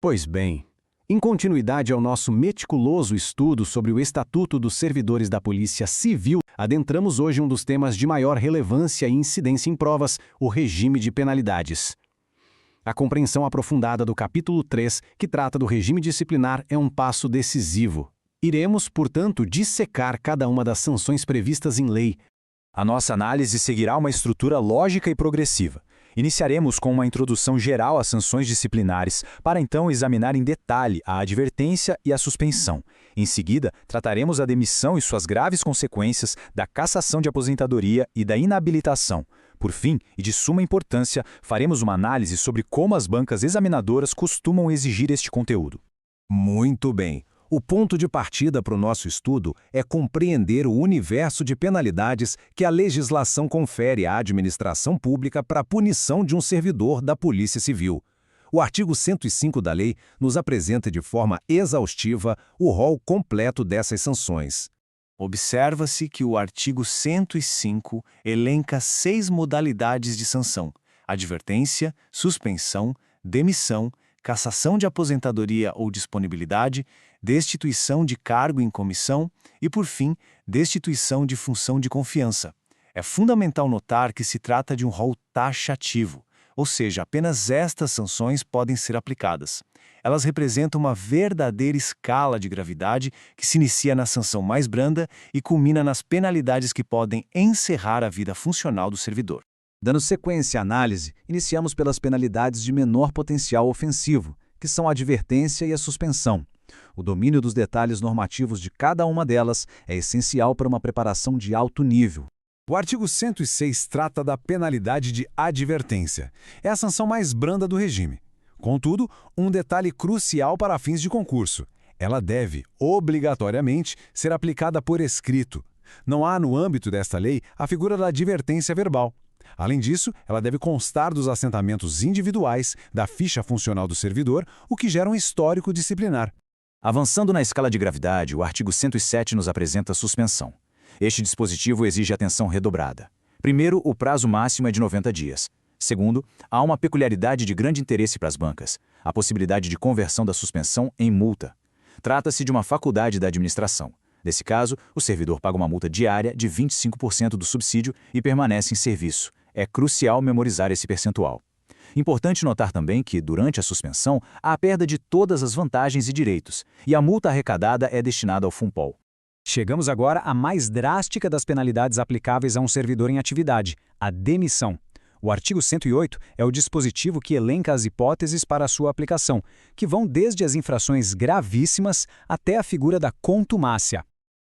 Pois bem, em continuidade ao nosso meticuloso estudo sobre o Estatuto dos Servidores da Polícia Civil, adentramos hoje um dos temas de maior relevância e incidência em provas, o regime de penalidades. A compreensão aprofundada do capítulo 3, que trata do regime disciplinar, é um passo decisivo. Iremos, portanto, dissecar cada uma das sanções previstas em lei. A nossa análise seguirá uma estrutura lógica e progressiva. Iniciaremos com uma introdução geral às sanções disciplinares, para então examinar em detalhe a advertência e a suspensão. Em seguida, trataremos a demissão e suas graves consequências, da cassação de aposentadoria e da inabilitação. Por fim, e de suma importância, faremos uma análise sobre como as bancas examinadoras costumam exigir este conteúdo. Muito bem. O ponto de partida para o nosso estudo é compreender o universo de penalidades que a legislação confere à administração pública para a punição de um servidor da Polícia Civil. O artigo 105 da lei nos apresenta de forma exaustiva o rol completo dessas sanções. Observa-se que o artigo 105 elenca 6 modalidades de sanção: advertência, suspensão, demissão, cassação de aposentadoria ou disponibilidade, destituição de cargo em comissão e, por fim, destituição de função de confiança. É fundamental notar que se trata de um rol taxativo, ou seja, apenas estas sanções podem ser aplicadas. Elas representam uma verdadeira escala de gravidade que se inicia na sanção mais branda e culmina nas penalidades que podem encerrar a vida funcional do servidor. Dando sequência à análise, iniciamos pelas penalidades de menor potencial ofensivo, que são a advertência e a suspensão. O domínio dos detalhes normativos de cada uma delas é essencial para uma preparação de alto nível. O artigo 106 trata da penalidade de advertência. É a sanção mais branda do regime. Contudo, um detalhe crucial para fins de concurso: ela deve, obrigatoriamente, ser aplicada por escrito. Não há, no âmbito desta lei, a figura da advertência verbal. Além disso, ela deve constar dos assentamentos individuais, da ficha funcional do servidor, o que gera um histórico disciplinar. Avançando na escala de gravidade, o artigo 107 nos apresenta a suspensão. Este dispositivo exige atenção redobrada. Primeiro, o prazo máximo é de 90 dias. Segundo, há uma peculiaridade de grande interesse para as bancas: a possibilidade de conversão da suspensão em multa. Trata-se de uma faculdade da administração. Nesse caso, o servidor paga uma multa diária de 25% do subsídio e permanece em serviço. É crucial memorizar esse percentual. Importante notar também que, durante a suspensão, há a perda de todas as vantagens e direitos, e a multa arrecadada é destinada ao FUNPOL. Chegamos agora à mais drástica das penalidades aplicáveis a um servidor em atividade, a demissão. O artigo 108 é o dispositivo que elenca as hipóteses para a sua aplicação, que vão desde as infrações gravíssimas até a figura da contumácia.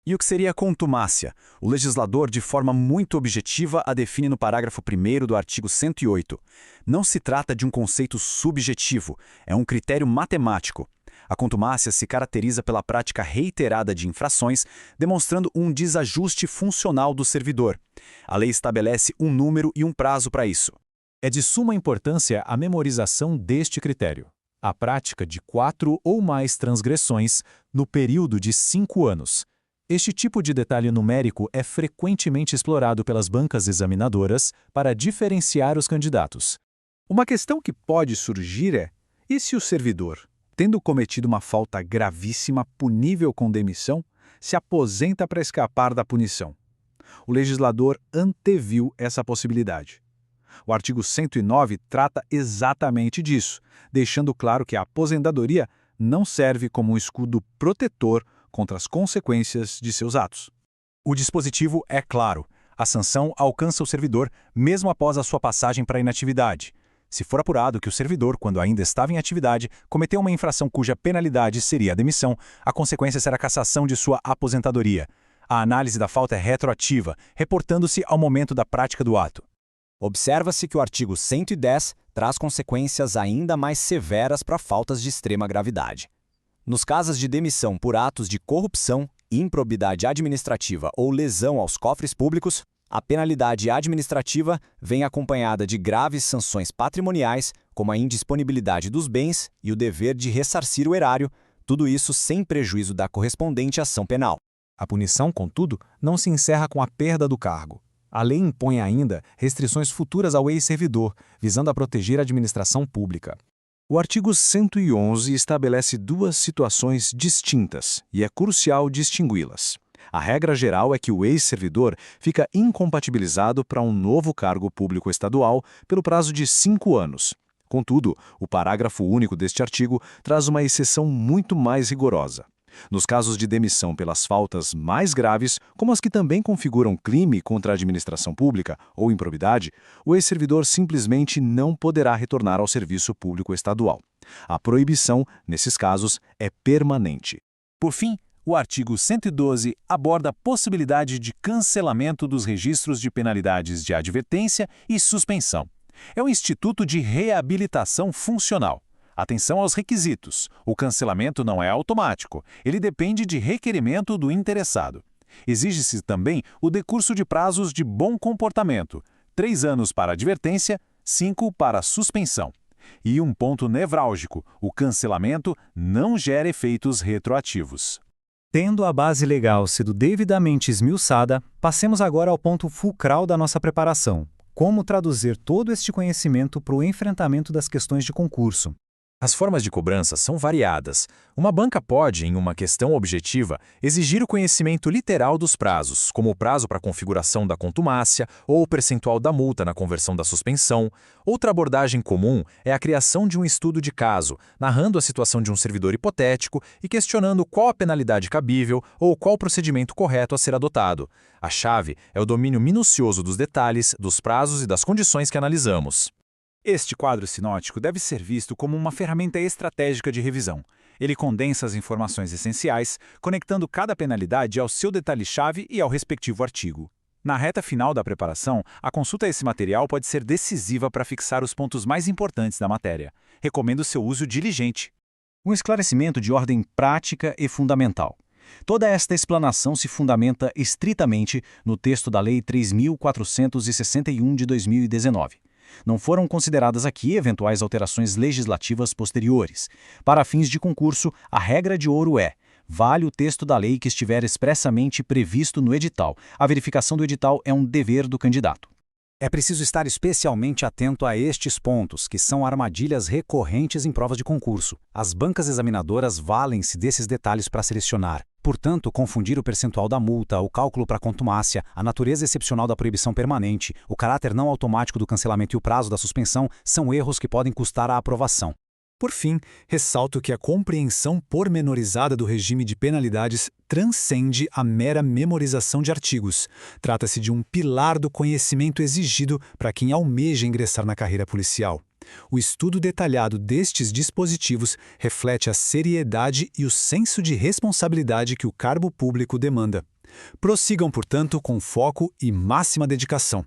E o que seria a contumácia? O legislador, de forma muito objetiva, a define no parágrafo 1º do artigo 108. Não se trata de um conceito subjetivo, é um critério matemático. A contumácia se caracteriza pela prática reiterada de infrações, demonstrando um desajuste funcional do servidor. A lei estabelece um número e um prazo para isso. É de suma importância a memorização deste critério: a prática de 4 ou mais transgressões no período de 5 anos. Este tipo de detalhe numérico é frequentemente explorado pelas bancas examinadoras para diferenciar os candidatos. Uma questão que pode surgir é: e se o servidor, tendo cometido uma falta gravíssima punível com demissão, se aposenta para escapar da punição? O legislador anteviu essa possibilidade. O artigo 109 trata exatamente disso, deixando claro que a aposentadoria não serve como um escudo protetor contra as consequências de seus atos. O dispositivo é claro: a sanção alcança o servidor mesmo após a sua passagem para a inatividade. Se for apurado que o servidor, quando ainda estava em atividade, cometeu uma infração cuja penalidade seria a demissão, a consequência será a cassação de sua aposentadoria. A análise da falta é retroativa, reportando-se ao momento da prática do ato. Observa-se que o artigo 110 traz consequências ainda mais severas para faltas de extrema gravidade. Nos casos de demissão por atos de corrupção, improbidade administrativa ou lesão aos cofres públicos, a penalidade administrativa vem acompanhada de graves sanções patrimoniais, como a indisponibilidade dos bens e o dever de ressarcir o erário, tudo isso sem prejuízo da correspondente ação penal. A punição, contudo, não se encerra com a perda do cargo. A lei impõe ainda restrições futuras ao ex-servidor, visando a proteger a administração pública. O artigo 111 estabelece duas situações distintas e é crucial distingui-las. A regra geral é que o ex-servidor fica incompatibilizado para um novo cargo público estadual pelo prazo de 5 anos. Contudo, o parágrafo único deste artigo traz uma exceção muito mais rigorosa. Nos casos de demissão pelas faltas mais graves, como as que também configuram crime contra a administração pública ou improbidade, o ex-servidor simplesmente não poderá retornar ao serviço público estadual. A proibição, nesses casos, é permanente. Por fim, o artigo 112 aborda a possibilidade de cancelamento dos registros de penalidades de advertência e suspensão. É um instituto de reabilitação funcional. Atenção aos requisitos. O cancelamento não é automático. Ele depende de requerimento do interessado. Exige-se também o decurso de prazos de bom comportamento. 3 anos para advertência, 5 para suspensão. E um ponto nevrálgico, o cancelamento não gera efeitos retroativos. Tendo a base legal sido devidamente esmiuçada, passemos agora ao ponto fulcral da nossa preparação. Como traduzir todo este conhecimento para o enfrentamento das questões de concurso? As formas de cobrança são variadas. Uma banca pode, em uma questão objetiva, exigir o conhecimento literal dos prazos, como o prazo para a configuração da contumácia ou o percentual da multa na conversão da suspensão. Outra abordagem comum é a criação de um estudo de caso, narrando a situação de um servidor hipotético e questionando qual a penalidade cabível ou qual o procedimento correto a ser adotado. A chave é o domínio minucioso dos detalhes, dos prazos e das condições que analisamos. Este quadro sinótico deve ser visto como uma ferramenta estratégica de revisão. Ele condensa as informações essenciais, conectando cada penalidade ao seu detalhe-chave e ao respectivo artigo. Na reta final da preparação, a consulta a esse material pode ser decisiva para fixar os pontos mais importantes da matéria. Recomendo seu uso diligente. Um esclarecimento de ordem prática e fundamental. Toda esta explanação se fundamenta estritamente no texto da Lei 3.461 de 2019. Não foram consideradas aqui eventuais alterações legislativas posteriores. Para fins de concurso, a regra de ouro é: vale o texto da lei que estiver expressamente previsto no edital. A verificação do edital é um dever do candidato. É preciso estar especialmente atento a estes pontos, que são armadilhas recorrentes em provas de concurso. As bancas examinadoras valem-se desses detalhes para selecionar. Portanto, confundir o percentual da multa, o cálculo para contumácia, a natureza excepcional da proibição permanente, o caráter não automático do cancelamento e o prazo da suspensão são erros que podem custar a aprovação. Por fim, ressalto que a compreensão pormenorizada do regime de penalidades transcende a mera memorização de artigos. Trata-se de um pilar do conhecimento exigido para quem almeja ingressar na carreira policial. O estudo detalhado destes dispositivos reflete a seriedade e o senso de responsabilidade que o cargo público demanda. Prossigam, portanto, com foco e máxima dedicação.